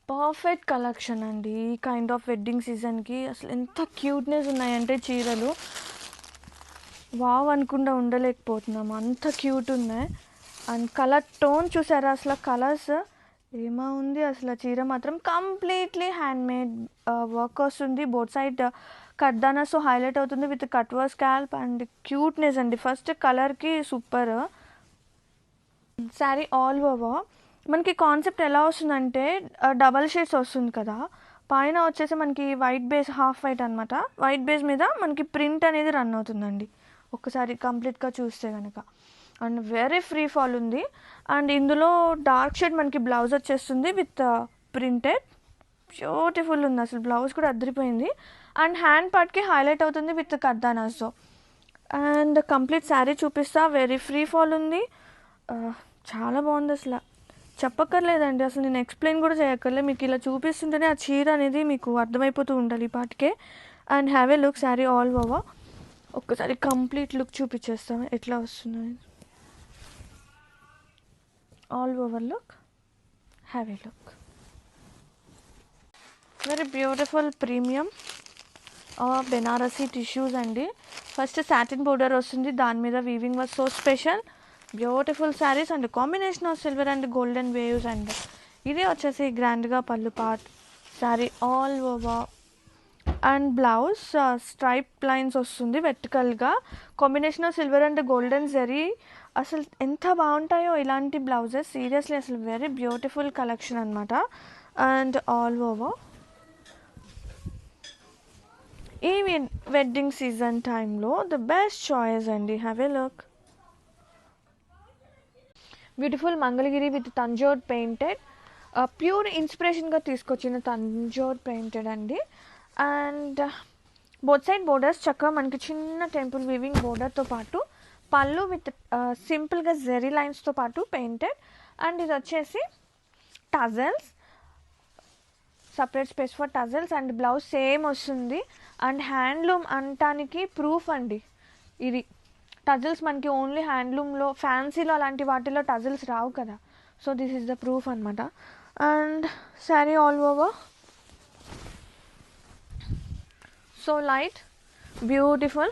Perfect collection అండి. ఈ kind of wedding సీజన్‌కి అసలు ఎంత క్యూట్‌నెస్ ఉన్నాయంటే చీరలు. వావ్! అనకుండా ఉండలేకపోతున్నాము. అంత క్యూట్ ఉన్నాయి. అండ్ కలర్ టోన్ చూసారా అసల కలర్స్ ఏమా ఉంది అసల చీర మాత్రం కంప్లీట్‌లీ హ్యాండ్‌మేడ్ వర్క్ వస్తుంది. బోత్ సైడ్ కడ్దానాస్‌తో హైలైట్ అవుతుంది with cut work scalp and cuteness అండి. ఫస్ట్ కలర్‌కి సూపర్. శారీ ఆల్ ఓవర్ మనకి కాన్సెప్ట్ ఎలా వస్తుందంటే డబల్ షేడ్స్ వస్తుంది కదా, పైన వచ్చేసి మనకి వైట్ బేస్ హాఫ్ వైట్ అనమాట. వైట్ బేస్ మీద మనకి ప్రింట్ అనేది రన్ అవుతుందండి ఒక్కసారి కంప్లీట్గా చూస్తే కనుక. అండ్ వెరీ ఫ్రీ ఫాల్ ఉంది. అండ్ ఇందులో డార్క్ షేడ్ మనకి బ్లౌజ్ వచ్చేస్తుంది విత్ ప్రింటెడ్. బ్యూటిఫుల్ ఉంది అసలు, బ్లౌజ్ కూడా అదిరిపోయింది. అండ్ హ్యాండ్ పార్ట్కి హైలైట్ అవుతుంది విత్ కర్దానాస్తో. అండ్ కంప్లీట్ శారీ చూపిస్తా. వెరీ ఫ్రీ ఫాల్ ఉంది. చాలా బాగుంది అసలు, చెప్పక్కర్లేదండి. అసలు నేను ఎక్స్ప్లెయిన్ కూడా చేయక్కర్లేదు, మీకు ఇలా చూపిస్తుంటేనే ఆ చీర అనేది మీకు అర్థమైపోతూ ఉండాలి ఈ పాటికే. And have a look sari all over. ఒక్కసారి కంప్లీట్ లుక్ చూపించేస్తాను ఎట్లా వస్తుంది. All over look, have a look. Very beautiful premium Banarasi tissues అండి. ఫస్ట్ సాటిన్ బోర్డర్ వస్తుంది, దాని మీద weaving was so special. Beautiful saris and combination of silver and golden waves. And ఇది వచ్చేసి గ్రాండ్గా pallu part. Sari all over. And blouse stripe lines వస్తుంది వెర్టికల్గా. Combination of silver and golden zari. అసలు ఎంత బాగుంటాయో ఇలాంటి బ్లౌజెస్, సీరియస్లీ అసలు వెరీ బ్యూటిఫుల్ కలెక్షన్ అనమాట. అండ్ ఆల్ ఓవర్ ఈ వెడ్డింగ్ సీజన్ టైంలో ద బెస్ట్ చాయిస్ అండి. Have a look. Beautiful Mangalagiri with Tanjore painted. Pure ఇన్స్పిరేషన్గా తీసుకొచ్చిన తంజోర్ పెయింటెడ్ అండి. అండ్ బోత్ సైడ్ బోర్డర్స్ చక్కగా మనకి చిన్న టెంపుల్ వీవింగ్ బోర్డర్తో పాటు పళ్ళు విత్ సింపుల్గా జెరీ లైన్స్తో పాటు పెయింటెడ్. అండ్ ఇది వచ్చేసి tassels, separate space for tassels. And blouse same వస్తుంది. అండ్ హ్యాండ్లూమ్ అనటానికి ప్రూఫ్ అండి ఇది. టజల్స్ మనకి ఓన్లీ హ్యాండ్లూమ్లో, ఫ్యాన్సీలో అలాంటి వాటిలో టజల్స్ రావు కదా, so this is the proof అనమాట. And sari all over so light beautiful.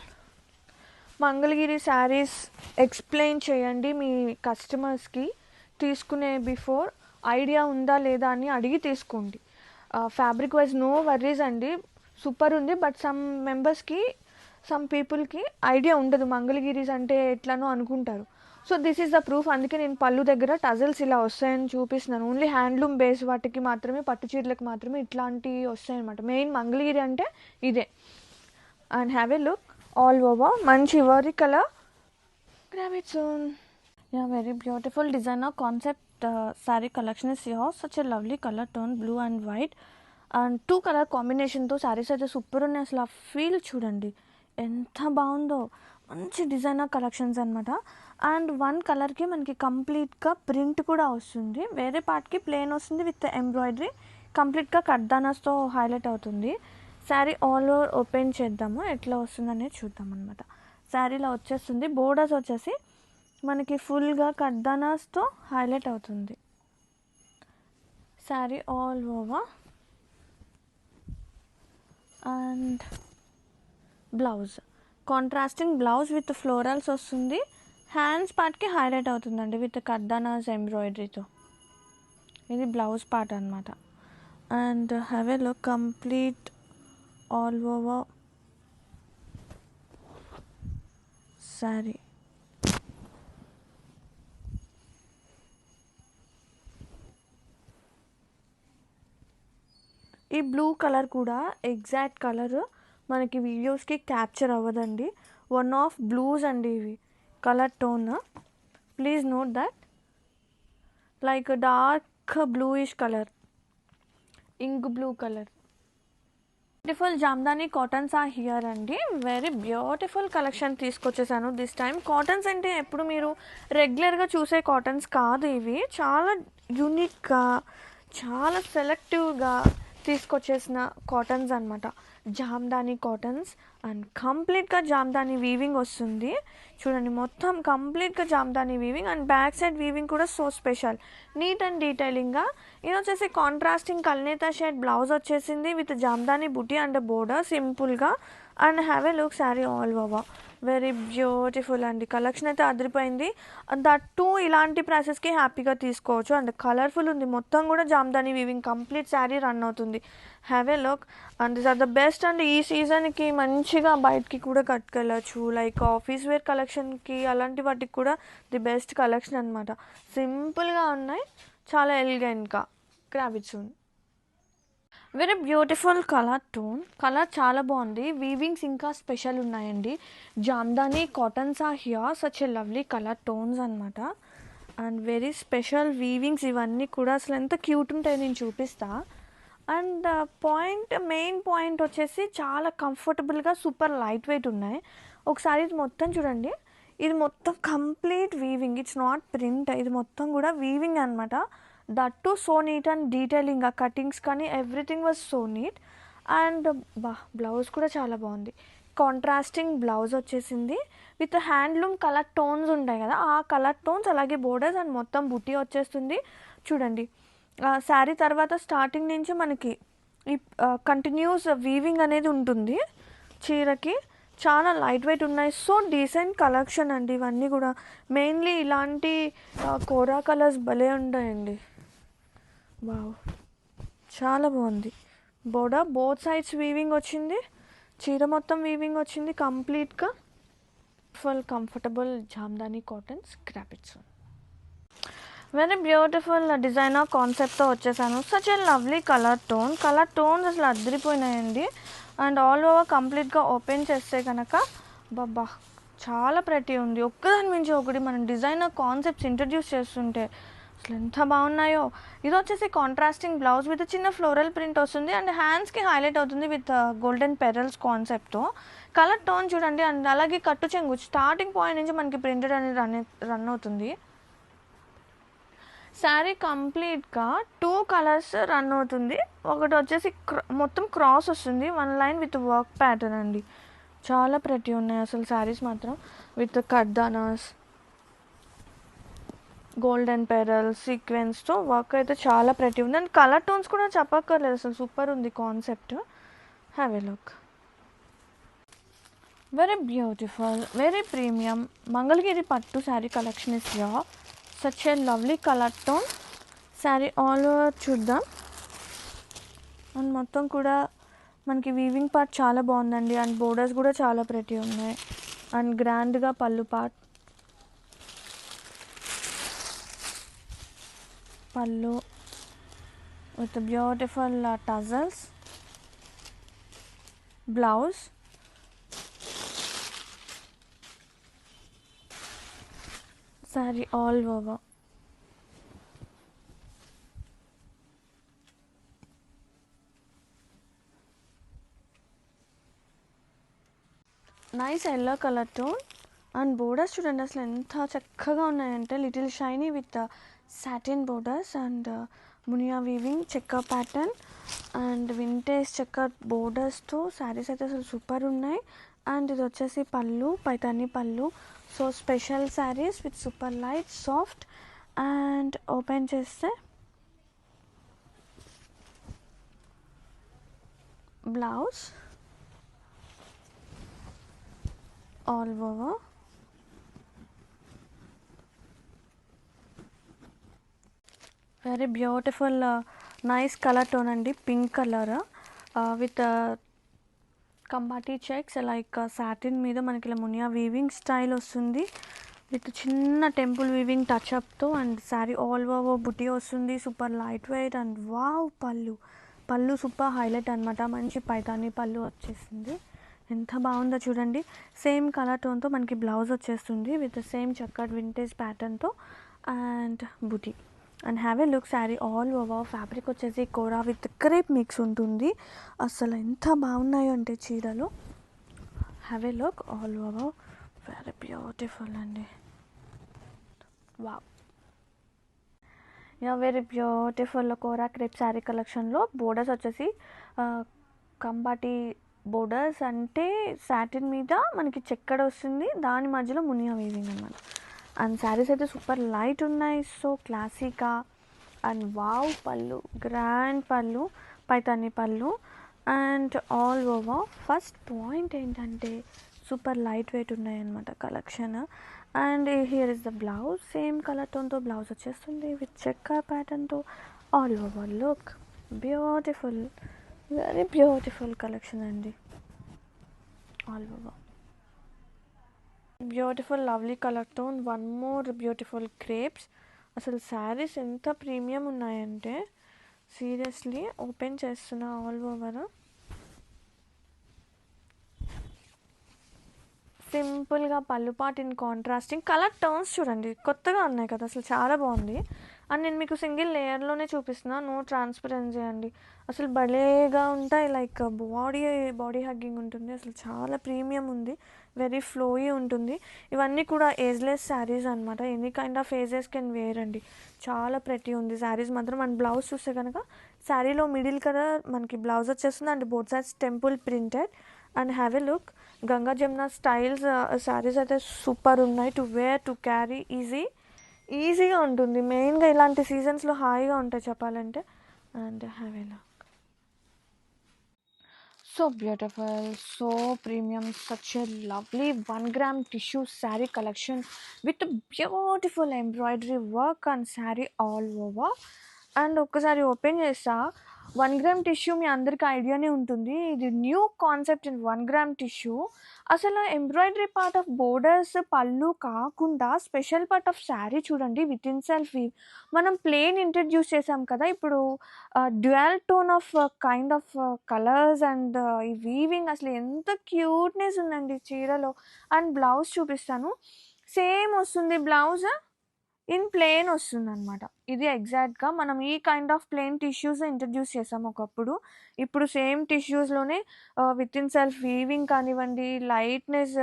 Mangalagiri saris explain చేయండి మీ కస్టమర్స్కి. తీసుకునే బిఫోర్ ఐడియా ఉందా లేదా అని అడిగి తీసుకోండి. ఫ్యాబ్రిక్ వైజ్ నో వర్రీస్ అండి, సూపర్ ఉంది. బట్ సమ్ మెంబర్స్కి, సమ్ పీపుల్కి ఐడియా ఉండదు మంగళగిరీస్ అంటే ఎట్లానో అనుకుంటారు. So this is the proof. అందుకే నేను పళ్ళు దగ్గర టజల్స్ ఇలా వస్తాయని చూపిస్తున్నాను. ఓన్లీ హ్యాండ్లూమ్ బేస్ వాటికి మాత్రమే, పట్టు చీరలకు మాత్రమే ఇట్లాంటివి వస్తాయన్నమాట. మెయిన్ మంగళగిరి అంటే ఇదే. And have a look all over. మంచి ivory colour, grab it soon. Yeah, very beautiful designer concept sari collection is here. Such a lovely colour tone, blue and white. And 2 colour కాంబినేషన్తో శారీస్ అయితే సూపర్ ఉన్నాయి. అసలు ఆ feel చూడండి ఎంత బాగుందో. మంచి డిజైనర్ కలెక్షన్స్ అనమాట. అండ్ 1 కలర్కి మనకి కంప్లీట్గా ప్రింట్ కూడా వస్తుంది, వేరే పార్ట్కి ప్లెయిన్ వస్తుంది విత్ ఎంబ్రాయిడరీ. కంప్లీట్గా కడ్దానాస్తో హైలైట్ అవుతుంది. శారీ ఆల్ ఓవర్ ఓపెన్ చేద్దాము, ఎట్లా వస్తుంది అనేది చూద్దాం అనమాట. శారీలో వచ్చేస్తుంది బోర్డర్స్ వచ్చేసి మనకి ఫుల్గా కడ్దానాస్తో హైలైట్ అవుతుంది. Sari all over. And blouse contrasting blouse with florals వస్తుంది. హ్యాండ్స్ పార్ట్కి హైలైట్ అవుతుందండి విత్ కర్దానాస్ ఎంబ్రాయిడరీతో. ఇది బ్లౌజ్ పార్ట్ అనమాట. And have a look complete all over sari. ఈ బ్లూ కలర్ కూడా ఎగ్జాక్ట్ కలర్ మనకి వీడియోస్కి క్యాప్చర్ అవ్వదండి. వన్ ఆఫ్ బ్లూస్ అండి ఇవి, colour tone. Please note that. Like dark bluish colour, ink blue colour. Beautiful Jamdani cottons are here అండి. Very beautiful collection తీసుకొచ్చేసాను this time. Cottons అంటే ఎప్పుడు మీరు రెగ్యులర్గా చూసే కాటన్స్ కాదు ఇవి. చాలా యూనిక్గా, చాలా సెలెక్టివ్గా, తీసుకొచ్చేసిన కాటన్స్ అనమాట, జామ్దాని కాటన్స్. అండ్ కంప్లీట్గా జామ్దాని వీవింగ్ వస్తుంది చూడండి, మొత్తం కంప్లీట్గా Jamdani weaving. And back side weaving కూడా సో స్పెషల్, నీట్ అండ్ డీటెయిలింగ్గా. ఇది వచ్చేసి కాంట్రాస్టింగ్ కల్నేతా షేడ్ బ్లౌజ్ వచ్చేసింది with Jamdani buti and border సింపుల్గా. And have a look sari all over, very beautiful అండి. కలెక్షన్ అయితే అదిరిపోయింది. దట్ టూ ఇలాంటి ప్రైసెస్కి హ్యాపీగా తీసుకోవచ్చు. అండ్ కలర్ఫుల్ ఉంది, మొత్తం కూడా Jamdani weaving complete sari run అవుతుంది. Have a look. And this are the best. అండ్ ఈ సీజన్కి మంచిగా బయటికి కూడా కట్టుకెళ్ళచ్చు, లైక్ ఆఫీస్ వేర్ కలెక్షన్కి అలాంటి వాటికి కూడా ది బెస్ట్ కలెక్షన్ అనమాట. సింపుల్గా ఉన్నాయి, చాలా ఎలిగెంట్గా. Grab it soon. Very beautiful colour tone, colour చాలా బాగుంది. వీవింగ్స్ ఇంకా స్పెషల్ ఉన్నాయండి. Jamdani cottons are here, such a lovely colour tones అనమాట. అండ్ వెరీ స్పెషల్ వీవింగ్స్ ఇవన్నీ కూడా అసలు ఎంత క్యూట్ ఉంటాయి, నేను చూపిస్తా. అండ్ మెయిన్ పాయింట్ వచ్చేసి చాలా కంఫర్టబుల్గా సూపర్ లైట్ వెయిట్ ఉన్నాయి. ఒకసారి ఇది మొత్తం చూడండి, ఇది మొత్తం complete weaving, it's not print, ఇది మొత్తం కూడా వీవింగ్ అనమాట. That too so neat and detailing, ఆ కటింగ్స్ కానీ everything was so neat. And blouse కూడా చాలా బాగుంది, కాంట్రాస్టింగ్ బ్లౌజ్ వచ్చేసింది విత్ హ్యాండ్లూమ్ కలర్ టోన్స్ ఉంటాయి కదా, ఆ కలర్ టోన్స్, అలాగే బోర్డర్స్ అండ్ మొత్తం బుటీ వచ్చేస్తుంది చూడండి. శారీ తర్వాత స్టార్టింగ్ నుంచి మనకి ఈ కంటిన్యూస్ వీవింగ్ అనేది ఉంటుంది చీరకి. చాలా లైట్ వెయిట్ ఉన్నాయి, సో డీసెంట్ కలెక్షన్ అండి ఇవన్నీ కూడా. మెయిన్లీ ఇలాంటి కోరా కలర్స్ భలే ఉంటాయండి. వావ్, చాలా బాగుంది. బోర్డర్ బోత్ సైడ్స్ వీవింగ్ వచ్చింది, చీర మొత్తం వీవింగ్ వచ్చింది కంప్లీట్గా. ఫుల్ కంఫర్టబుల్ జామ్దాని కాటన్స్ క్రాపిట్స్. వెరీ బ్యూటిఫుల్ డిజైనర్ కాన్సెప్ట్తో వచ్చేసాను. Such a lovely colour tones అసలు అదిరిపోయినాయండి. అండ్ ఆల్ ఓవర్ కంప్లీట్గా ఓపెన్ చేస్తే కనుక బాబా చాలా ప్రతి ఉంది, ఒక్కదాని మించి ఒకటి. మనం డిజైనర్ కాన్సెప్ట్స్ ఇంట్రడ్యూస్ చేస్తుంటే అసలు ఎంత బాగున్నాయో. ఇది వచ్చేసి కాంట్రాస్టింగ్ బ్లౌజ్ విత్ చిన్న ఫ్లోరల్ ప్రింట్ వస్తుంది. అండ్ హ్యాండ్స్కి హైలైట్ అవుతుంది విత్ గోల్డెన్ పెరల్స్ కాన్సెప్ట్తో. కలర్ టోన్ చూడండి. అండ్ అలాగే కట్టు చెంగు స్టార్టింగ్ పాయింట్ నుంచి మనకి ప్రింటెడ్ అనేది రన్ అవుతుంది. శారీ కంప్లీట్గా 2 కలర్స్ రన్ అవుతుంది. ఒకటి వచ్చేసి మొత్తం క్రాస్ వస్తుంది, 1 లైన్ విత్ వర్క్ ప్యాటర్న్ అండి. చాలా ప్రతి ఉన్నాయి అసలు శారీస్ మాత్రం, విత్ కడ్దానాస్, గోల్డెన్ పెరల్ సీక్వెన్స్తో వర్క్ అయితే చాలా ప్రతి ఉంది. అండ్ కలర్ టోన్స్ కూడా చెప్పక్కర్లేదు, అసలు సూపర్ ఉంది కాన్సెప్ట్. Have a look. Very beautiful, very premium Mangalagiri pattu sari collection is here. Such a lovely colour tone sari all over చూద్దాం. అండ్ మొత్తం కూడా మనకి వీవింగ్ పార్ట్ చాలా బాగుందండి. అండ్ బోర్డర్స్ కూడా చాలా ప్రతి ఉన్నాయి. అండ్ గ్రాండ్గా pallu part, pallu with beautiful tassels, blouse, sari all over. Nice yellow colour tone. And borders చూడండి అసలు ఎంత చక్కగా ఉన్నాయంటే, little shiny with satin borders and మునియా weaving checker pattern and vintage checker బోర్డర్స్తో శారీస్ అయితే అసలు సూపర్ ఉన్నాయి. అండ్ ఇది వచ్చేసి pallu, Paithani pallu. So special saris with super light soft. And open చేస్తే blouse all over. Very beautiful nice colour tone అండి, పింక్ కలర్ విత్ కంబాటీ చెక్స్ లైక్ సాటిన్ మీద మనకి ఇలా మునియా వీవింగ్ స్టైల్ వస్తుంది విత్ చిన్న టెంపుల్ వీవింగ్ టచ్అప్తో. అండ్ శారీ ఆల్ ఓవర్ బుటీ వస్తుంది, super light weight. And wow, pallu super highlight అనమాట, మంచి పైతాని పళ్ళు వచ్చేసింది. ఎంత బాగుందో చూడండి. సేమ్ కలర్ టోన్తో మనకి బ్లౌజ్ వచ్చేస్తుంది with same చక్కర్ vintage ప్యాటర్న్తో and buti. And have a look. Sari all over fabric వచ్చేసి కోరా విత్ క్రేప్ మిక్స్ ఉంటుంది. అసలు ఎంత బాగున్నాయో అంటే చీరలు. Have a look all over, very beautiful అండి. వావ్. యా వెరీ బ్యూటిఫుల్ కోరా క్రేప్ శారీ కలెక్షన్లో బోర్డర్స్ వచ్చేసి కంబాటి బోర్డర్స్, అంటే సాటిన్ మీద మనకి చెక్కడ వస్తుంది, దాని మధ్యలో మునియా వీవింగ్ అనమాట. అండ్ శారీస్ అయితే సూపర్ లైట్ ఉన్నాయి, సో క్లాసీగా. And wow pallu, grand pallu, Paithani pallu and all over. First point ఏంటంటే సూపర్ లైట్ వెయిట్ ఉన్నాయన్నమాట collection. And here is the blouse, same colour టోన్తో బ్లౌజ్ వచ్చేస్తుంది విత్ చెక్క ప్యాటర్న్తో. All over look beautiful, very beautiful collection అండి. All over beautiful lovely colour tone, one more beautiful crepes. అసలు శారీస్ ఎంత premium ఉన్నాయంటే seriously open చేస్తున్నా. ఆల్ ఓవర్ సింపుల్గా పళ్ళు pot in contrasting colour tones చూడండి, కొత్తగా ఉన్నాయి కదా, అసలు చాలా బాగుంది. అండ్ నేను మీకు సింగిల్ లేయర్లోనే చూపిస్తున్నా, నో ట్రాన్స్పరెన్సీ అండి. అసలు భలేగా ఉంటాయి, లైక్ బాడీ హగ్గింగ్ ఉంటుంది, అసలు చాలా ప్రీమియం ఉంది, వెరీ ఫ్లోయీ ఉంటుంది. ఇవన్నీ కూడా ఏజ్లెస్ శారీస్ అనమాట, any kind of ages can wear అండి. చాలా ప్రతి ఉంది శారీస్ మాత్రం. అండ్ బ్లౌజ్ చూస్తే కనుక శారీలో మిడిల్ కలర్ మనకి బ్లౌజ్ వచ్చేస్తుంది and both sides temple printed. And have a look, Ganga Jamuna styles saris అయితే సూపర్ ఉన్నాయి, టు వేర్ టు క్యారీ ఈజీగా ఉంటుంది. మెయిన్గా ఇలాంటి సీజన్స్లో హాయిగా ఉంటాయి చెప్పాలంటే. And have a look, so beautiful, so premium, such a lovely 1 gram tissue saree collection with beautiful embroidery work and sari all over. And ఒక్కసారి ఓపెన్ చేస్తా, 1 gram టిష్యూ మీ అందరికీ ఐడియానే ఉంటుంది, ఇది new concept in 1 gram tissue. అసలు embroidery part of borders పళ్ళు కాకుండా special part of sari చూడండి, with in self weave. మనం ప్లేన్ ఇంట్రడ్యూస్ చేసాం కదా, ఇప్పుడు dual tone of kind of colours and ఈ వీవింగ్ అసలు ఎంత క్యూట్నెస్ ఉందండి చీరలో. అండ్ బ్లౌజ్ చూపిస్తాను, సేమ్ వస్తుంది బ్లౌజ్, ఇన్ ప్లెయిన్ వస్తుంది అనమాట. ఇది ఎగ్జాక్ట్గా మనం ఈ kind of plain tissues introduce చేసాం ఒకప్పుడు. ఇప్పుడు సేమ్ టిష్యూస్లోనే విత్ ఇన్ సెల్ఫ్ వీవింగ్ కానివ్వండి, లైట్నెస్,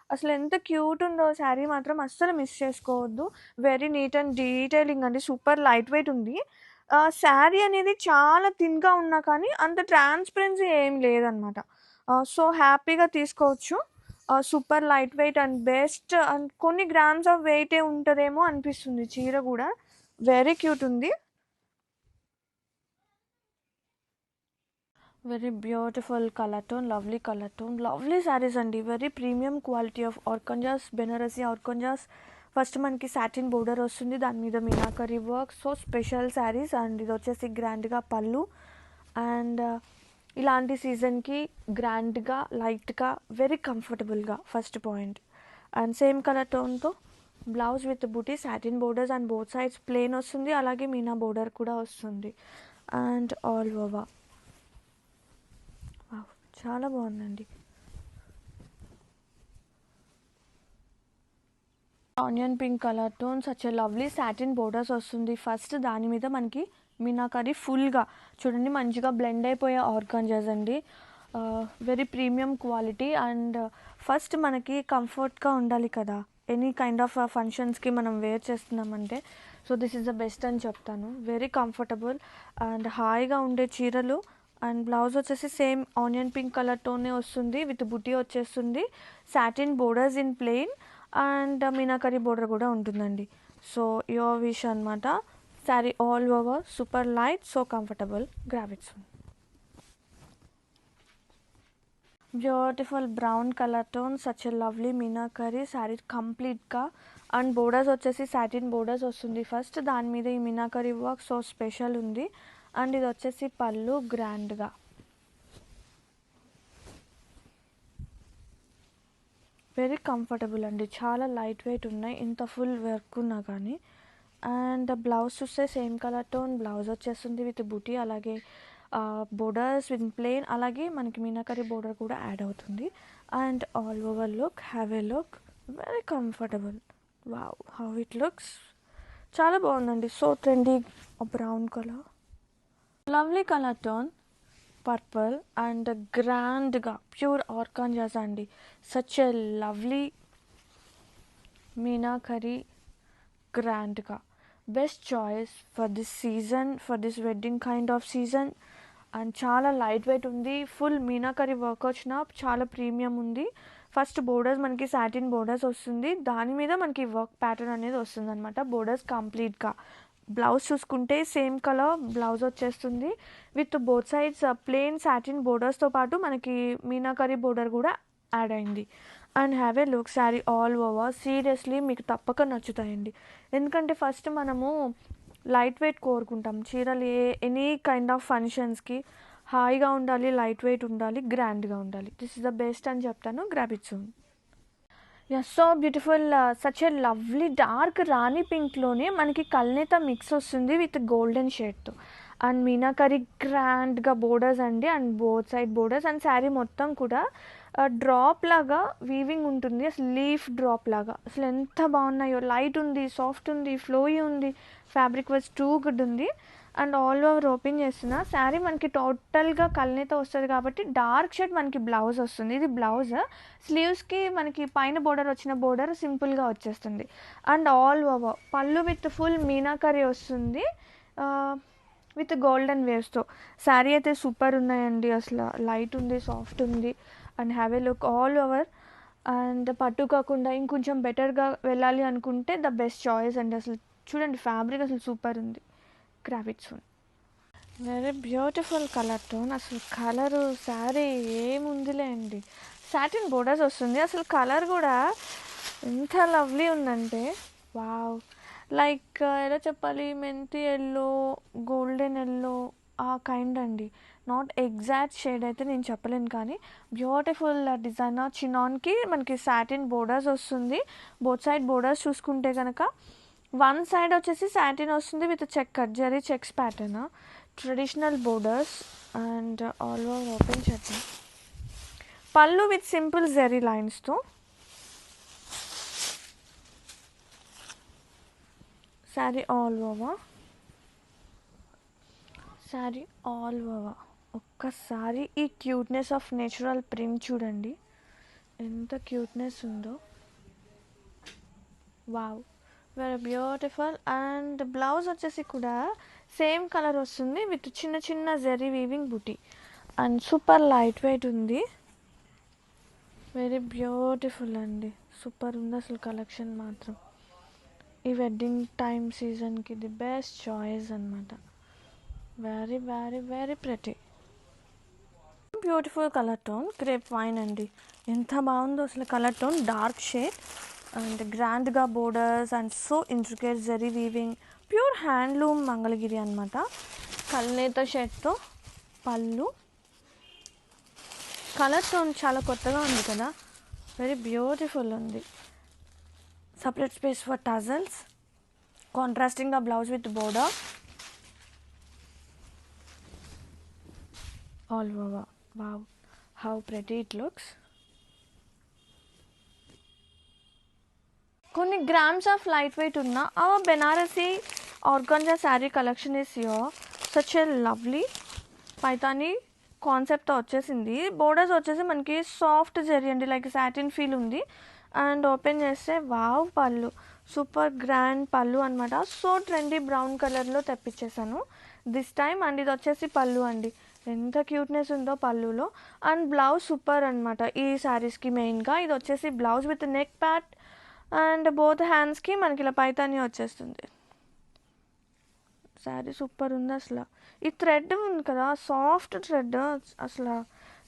అసలు ఎంత క్యూట్ ఉందో శారీ మాత్రం, అస్సలు మిస్ చేసుకోవద్దు. వెరీ నీట్ అండ్ డీటెయిలింగ్ అండి, సూపర్ లైట్ వెయిట్ ఉంది. శారీ అనేది చాలా థిన్గా ఉన్నా కానీ అంత ట్రాన్స్పరెన్సీ ఏం లేదనమాట, సో హ్యాపీగా తీసుకోవచ్చు. Super light weight and best, and కొన్ని గ్రామ్స్ ఆఫ్ వెయిటే ఉంటుందేమో అనిపిస్తుంది చీర కూడా, వెరీ క్యూట్ ఉంది. Very beautiful colour tone, lovely colour tone, lovely saris అండి, very premium quality of organzas, Banarasi organzas. First మనకి సాటిన్ బోర్డర్ వస్తుంది, దాని మీద meenakari work, so special saris. And ఇది వచ్చేసి గ్రాండ్గా పళ్ళు. అండ్ ఇలాంటి సీజన్కి గ్రాండ్గా, లైట్గా, వెరీ కంఫర్టబుల్గా first point. And same colour టోన్తో బ్లౌజ్ విత్ బూటీ, satin borders and both sides plain వస్తుంది, అలాగే మీనా బోర్డర్ కూడా వస్తుంది. అండ్ ఆల్ ఓవర్ చాలా బాగుందండి. Onion pink colour tone, such a lovely satin borders వస్తుంది ఫస్ట్, దాని మీద మనకి మీనాకరీ ఫుల్గా చూడండి, మంచిగా బ్లెండ్ అయిపోయే ఆర్గాంజాస్ అండి, very premium quality. And first మనకి కంఫర్ట్గా ఉండాలి కదా, ఎనీ కైండ్ ఆఫ్ ఫంక్షన్స్కి మనం వేర్ చేస్తున్నామంటే, so this is the best అని చెప్తాను. వెరీ కంఫర్టబుల్ అండ్ హాయిగా ఉండే చీరలు. అండ్ బ్లౌజ్ వచ్చేసి సేమ్ ఆనియన్ పింక్ కలర్ టోనే వస్తుంది, విత్ బుటీ వచ్చేస్తుంది, satin borders in plain and meenakari border కూడా ఉంటుందండి. సో యువర్ విష్ అనమాట. Saree all over super light, so comfortable, grab it soon. Beautiful brown colour tone, such a lovely meenakari sari కంప్లీట్గా. And borders వచ్చేసి satin borders వస్తుంది first, దాని మీద ఈ మీనాకరీ వర్క్ సో స్పెషల్ ఉంది. అండ్ ఇది వచ్చేసి పళ్ళు గ్రాండ్గా, వెరీ కంఫర్టబుల్ అండి, చాలా లైట్ వెయిట్ ఉన్నాయి ఇంత ఫుల్ వర్క్ ఉన్నా కానీ. అండ్ బ్లౌజ్ చూస్తే సేమ్ కలర్ టోన్ బ్లౌజ్ వచ్చేస్తుంది విత్ బూటీ, అలాగే బోర్డర్స్ విత్ ప్లెయిన్, అలాగే మనకి మీనాకరీ బోర్డర్ కూడా యాడ్ అవుతుంది. And all over look, have a look, very comfortable, wow how it looks, చాలా బాగుందండి. So trendy brown colour, lovely colour tone purple and గ్రాండ్గా pure organzas అండి, సచ్ ఎ లవ్లీ మీనాకరీ గ్రాండ్గా, best choice for this season, for this wedding kind of season. And చాలా light weight ఉంది, full meenakari work వచ్చిన చాలా premium ఉంది. First borders మనకి satin borders వస్తుంది, దాని మీద మనకి వర్క్ ప్యాటర్న్ అనేది వస్తుంది అనమాట. బోర్డర్స్ కంప్లీట్గా. బ్లౌజ్ చూసుకుంటే సేమ్ కలర్ బ్లౌజ్ వచ్చేస్తుంది with both sides plain satin బోర్డర్స్తో పాటు మనకి మీనాకరీ బోర్డర్ కూడా యాడ్ అయింది. And have a look sari all over. Seriously మీకు తప్పక నచ్చుతాయండి, ఎందుకంటే ఫస్ట్ మనము లైట్ వెయిట్ కోరుకుంటాం చీరలు. ఎనీ కైండ్ ఆఫ్ ఫంక్షన్స్కి హాయిగా ఉండాలి, లైట్ వెయిట్ ఉండాలి, గ్రాండ్గా ఉండాలి. దిస్ ఇస్ ద బెస్ట్ అని చెప్తాను. Grab it soon. Yes, so beautiful. Such a lovely dark rani పింక్లోనే మనకి కల్నేత మిక్స్ వస్తుంది విత్ గోల్డెన్ షేడ్తో. అండ్ మీనాకరీ గ్రాండ్గా బోర్డర్స్ అండి, and both side borders. And sari మొత్తం కూడా డ్రాప్ లాగా వీవింగ్ ఉంటుంది, అసలు లీఫ్ డ్రాప్ లాగా. అసలు ఎంత బాగున్నాయో. లైట్ ఉంది, సాఫ్ట్ ఉంది, ఫ్లోయీ ఉంది, ఫ్యాబ్రిక్ వాజ్ టూ గుడ్ ఉంది. అండ్ ఆల్ ఓవర్ ఓపెన్ చేస్తున్నా. శారీ మనకి టోటల్గా కల్నేత వస్తుంది కాబట్టి డార్క్ షేడ్ మనకి బ్లౌజ్ వస్తుంది. ఇది బ్లౌజ్. స్లీవ్స్కి మనకి పైన బోర్డర్ వచ్చిన బోర్డర్ సింపుల్గా వచ్చేస్తుంది. అండ్ ఆల్ ఓవర్ పళ్ళు విత్ ఫుల్ మీనాకరీ వస్తుంది విత్ గోల్డెన్ వేవ్స్తో. శారీ అయితే సూపర్ ఉన్నాయండి, అసలు లైట్ ఉంది, సాఫ్ట్ ఉంది. And have a look all over. And పట్టు కాకుండా ఇంకొంచెం బెటర్గా వెళ్ళాలి అనుకుంటే ద బెస్ట్ చాయిస్ అండి. అసలు చూడండి ఫ్యాబ్రిక్ అసలు సూపర్ ఉంది. Grab it soon. Very beautiful colour tone. అసలు కలరు శారీ ఏముందిలే అండి, సాటిన్ బోర్డర్స్ వస్తుంది. అసలు కలర్ కూడా ఎంత లవ్లీ ఉందంటే వావ్. లైక్ ఎలా చెప్పాలి, మెంతి ఎల్లో, గోల్డెన్ ఎల్లో ఆ కైండ్ అండి. నాట్ ఎగ్జాక్ట్ షేడ్ అయితే నేను చెప్పలేను, కానీ బ్యూటిఫుల్ డిజైనర్ చినాన్కి మనకి సాటిన్ బోర్డర్స్ వస్తుంది. బోత్ సైడ్ బోర్డర్స్ చూసుకుంటే కనుక వన్ సైడ్ వచ్చేసి సాటిన్ వస్తుంది with check zari checks pattern, traditional borders. And all over open చేద్దాం. పళ్ళు విత్ సింపుల్ జరీ లైన్స్తో. Sari all over, sari all over. ఒక్కసారి ఈ క్యూట్నెస్ ఆఫ్ నేచురల్ ప్రింట్ చూడండి, ఎంత క్యూట్నెస్ ఉందో. Wow, very beautiful. And blouse వచ్చేసి కూడా సేమ్ కలర్ వస్తుంది విత్ చిన్న చిన్న జరీ వీవింగ్ బుటీ. అండ్ సూపర్ లైట్ వెయిట్ ఉంది, వెరీ బ్యూటిఫుల్ అండి. సూపర్ ఉంది అసలు కలెక్షన్ మాత్రం. ఈ వెడ్డింగ్ టైం సీజన్కి ది బెస్ట్ చాయిస్ అనమాట. Very very very pretty. Beautiful colour tone crepe wine అండి, ఎంత బాగుందో అసలు colour tone. Dark shade and గ్రాండ్గా borders and so intricate zari weaving. Pure handloom Mangalagiri అనమాట. కల్నేత షేడ్తో పళ్ళు. కలర్ టోన్ చాలా కొత్తగా ఉంది కదా, వెరీ బ్యూటిఫుల్ ఉంది. Separate space for tassels. కాంట్రాస్టింగ్గా blouse with border. All over. Wow, how pretty it looks. కొన్ని గ్రామ్స్ ఆఫ్ లైట్ వెయిట్ ఉన్న our Banarasi organza sari collection is here. Such a lovely Paithani కాన్సెప్ట్తో వచ్చేసింది. బోర్డర్స్ వచ్చేసి మనకి సాఫ్ట్ జరీ అండి, లైక్ సాటిన్ ఫీల్ ఉంది. అండ్ ఓపెన్ చేస్తే wow, pallu super grand pallu అనమాట. సో ట్రెండీ బ్రౌన్ కలర్లో తెప్పించేసాను దిస్ టైమ్. అండ్ ఇది వచ్చేసి పళ్ళు అండి, ఎంత క్యూట్నెస్ ఉందో పళ్ళులో. అండ్ బ్లౌజ్ సూపర్ అనమాట ఈ శారీస్కి. మెయిన్గా ఇది వచ్చేసి blouse with neck Pat and both హ్యాండ్స్కి మనకి ఇలా పైతానీ వచ్చేస్తుంది. శారీ సూపర్ ఉంది అసలు. ఈ థ్రెడ్ ఉంది కదా, సాఫ్ట్ థ్రెడ్, అసలు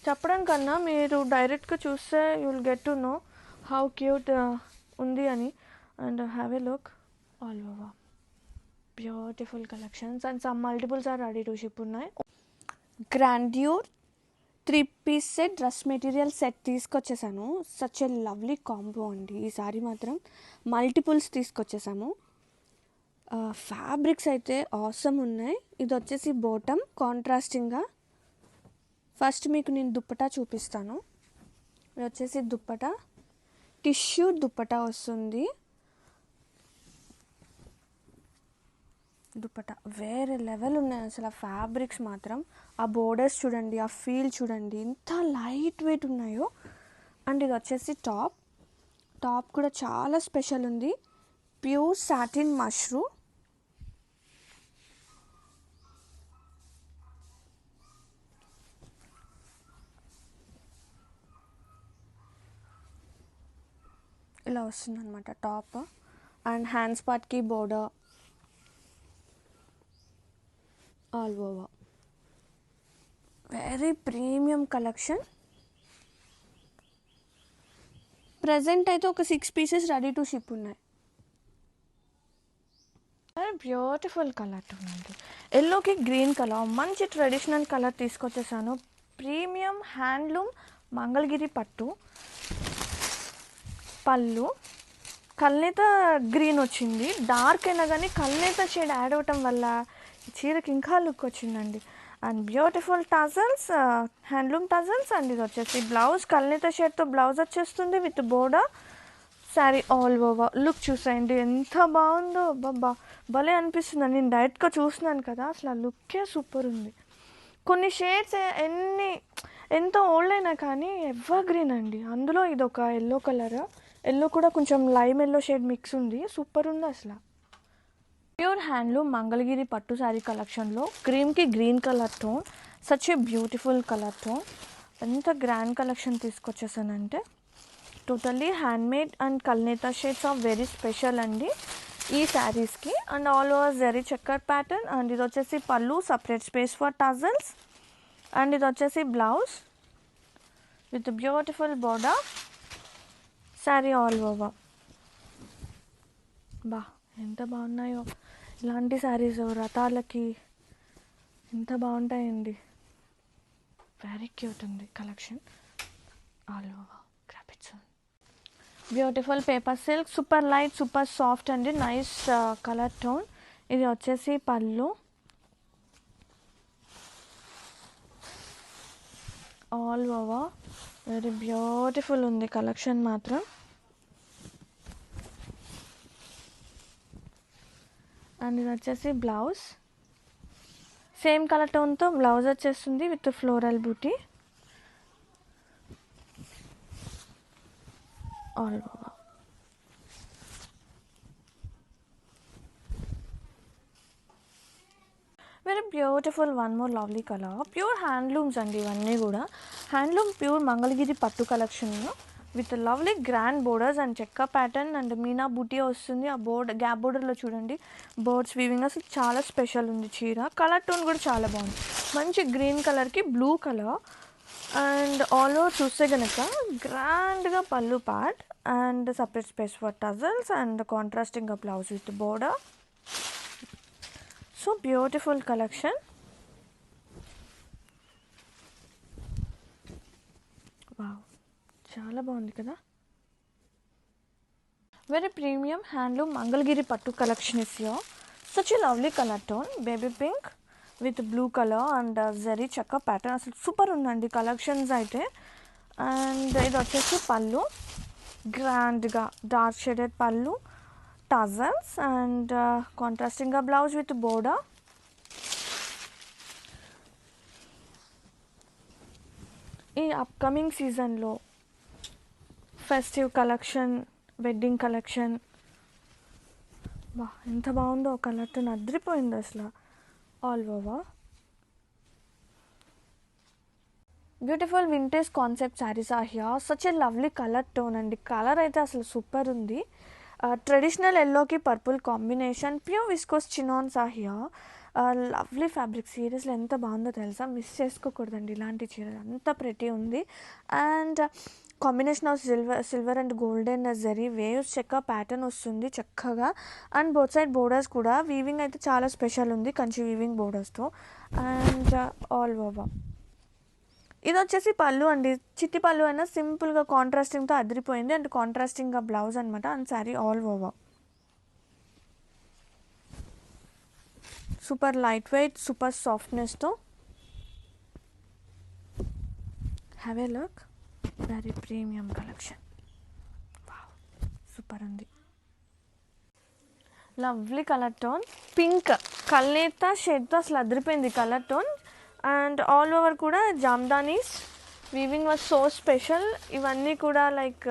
చెప్పడం కన్నా మీరు డైరెక్ట్గా చూస్తే you will get to know how cute ఉంది అని. And have a look all over. Beautiful collections and some multiples are ready to ship ఉన్నాయి. Grandeur 3-piece set dress material set తీసుకొచ్చేసాను. సచ్ ఏ లవ్లీ కాంబో అండి. ఈ సారీ మాత్రం multiples తీసుకొచ్చేసాము. Fabrics అయితే ఆసమ్ ఉన్నాయి. ఇది వచ్చేసి బాటమ్ కాంట్రాస్టింగ్గా. ఫస్ట్ మీకు నేను దుప్పటా చూపిస్తాను. ఇది వచ్చేసి దుప్పటా, టిష్యూ దుప్పటా వస్తుంది. దుప్పటా వేరే లెవెల్ ఉన్నాయి అసలు. ఆ ఫ్యాబ్రిక్స్ మాత్రం, ఆ బోర్డర్స్ చూడండి, ఆ ఫీల్ చూడండి, ఎంత లైట్ వెయిట్ ఉన్నాయో. అండ్ ఇది వచ్చేసి టాప్. టాప్ కూడా చాలా స్పెషల్ ఉంది, ప్యూర్ సాటిన్ మష్రూ. ఇలా వస్తుంది అనమాట టాప్. అండ్ హ్యాండ్స్ పార్ట్కి border all over. Very premium collection. Present అయితే ఒక 6 పీసెస్ రెడీ టు షిప్ ఉన్నాయి. బ్యూటిఫుల్ కలర్ ఉందండి. ఎల్లోకి గ్రీన్ కలర్, మంచి ట్రెడిషనల్ కలర్ తీసుకొచ్చేసాను. Premium handloom Mangalagiri pattu. Pallu కల్నేత green వచ్చింది. డార్క్ అయినా కానీ కల్నేత షేడ్ యాడ్ అవ్వటం వల్ల చీరకి ఇంకా లుక్ వచ్చిందండి. And beautiful tassels, handloom tassels. And ఇది వచ్చేసి బ్లౌజ్ కల్నేత షేడ్తో బ్లౌజ్ వచ్చేస్తుంది with border. Sari all over. Look చూసేయండి ఎంత బాగుందో. బాబా భలే అనిపిస్తుంది. నేను డైరెక్ట్గా చూస్తున్నాను కదా, అసలు ఆ లుక్కే సూపర్ ఉంది. కొన్ని షేడ్స్ ఎంత ఓల్డ్ అయినా కానీ ఎవర్ గ్రీన్ అండి. అందులో ఇది ఒక ఎల్లో కలర్, ఎల్లో కూడా కొంచెం లైమ్ ఎల్లో షేడ్ మిక్స్ ఉంది. సూపర్ ఉంది అసలు. ప్యూర్ హ్యాండ్లూమ్ మంగళగిరి పట్టు శారీ కలెక్షన్లో క్రీమ్కి green colour tone, such a beautiful colour tone. ఎంత గ్రాండ్ కలెక్షన్ తీసుకొచ్చేసానంటే టోటల్లీ హ్యాండ్మేడ్ అండ్ కల్నేత షేడ్స్ ఆఫ్ వెరీ స్పెషల్ అండి ఈ శారీస్కి. And all over zari checker pattern. And ఇది వచ్చేసి pallu, separate space for tassels. And ఇది వచ్చేసి blouse with beautiful border. Sari all over. బా ఎంత బాగున్నాయో ఇలాంటి శారీస్ వ్రతాలకి ఎంత బాగుంటాయండి. వెరీ క్యూట్ ఉంది collection all over. Grab it soon. Beautiful paper silk, super light, super soft అండి. Nice colour tone. ఇది వచ్చేసి pallu all over. Very beautiful ఉంది కలెక్షన్ మాత్రం. అండ్ ఇది వచ్చేసి బ్లౌజ్ సేమ్ కలర్ టోన్తో బ్లౌజ్ వచ్చేస్తుంది విత్ ఫ్లోరల్ బూటీ all over. Very beautiful one more lovely colour. Pure handlooms అండి ఇవన్నీ కూడా. హ్యాండ్లూమ్ ప్యూర్ మంగళగిరి పట్టు కలెక్షన్లో with lovely grand borders and చెక్క ప్యాటర్న్ అండ్ మీనా బూటీ వస్తుంది. ఆ గ్యాప్ బోర్డర్లో చూడండి బర్డ్స్ వీవింగ్. అసలు చాలా స్పెషల్ ఉంది చీర. కలర్ టోన్ కూడా చాలా బాగుంది. మంచి గ్రీన్ కలర్కి blue colour. And all over చూస్తే కనుక గ్రాండ్గా pallu part and separate space for tassels and contrasting blouse with border. So beautiful collection. Wow చాలా బాగుంది కదా. వెరీ ప్రీమియం హ్యాండ్లూమ్ మంగళగిరి పట్టు collection is here. Such a lovely colour tone, baby pink with blue colour and zari చెక్క pattern. అసలు super ఉందండి collections అయితే. And ఇది వచ్చేసి పళ్ళు గ్రాండ్గా dark shaded pallu, tassels and కాంట్రాస్టింగ్గా బ్లౌజ్ విత్ బోర్డర్. ఈ అప్కమింగ్ సీజన్లో ఫెస్టివ్ కలెక్షన్, వెడ్డింగ్ కలెక్షన్, బా ఎంత బాగుందో కలర్ టోన్ అదిరిపోయింది అసలు all over. Beautiful vintage concept saris are here. Such a lovely colour tone అండి. కలర్ అయితే అసలు సూపర్ ఉంది. ట్రెడిషనల్ ఎల్లోకి purple combination. Pure viscose chinons are here. Lovely fabric. Seriously ఎంత బాగుందో తెలుసా, మిస్ చేసుకోకూడదండి ఇలాంటి చీర. అంత ప్రెటీ ఉంది. And combination of silver and golden zari weaves చెక్క ప్యాటర్న్ వస్తుంది చక్కగా. అండ్ బోత్ సైడ్ బోర్డర్స్ కూడా వీవింగ్ అయితే చాలా స్పెషల్ ఉంది, కంచి వీవింగ్ బోర్డర్స్తో. అండ్ ఆల్ ఓవర్ ఇది వచ్చేసి పళ్ళు అండి. చిట్టి పళ్ళు అయినా సింపుల్గా కాంట్రాస్టింగ్తో అదిరిపోయింది. అండ్ కాంట్రాస్టింగ్గా బ్లౌజ్ అనమాట. And sari all over. Super light weight, super సాఫ్ట్నెస్తో. Have a look. Very premium collection. Wow super ఉంది. లవ్లీ కలర్ టోన్, పింక్ కల్నేత షేడ్తో అసలు అదిరిపోయింది colour tone. And all over కూడా Jamdanis weaving was so special. ఇవన్నీ కూడా లైక్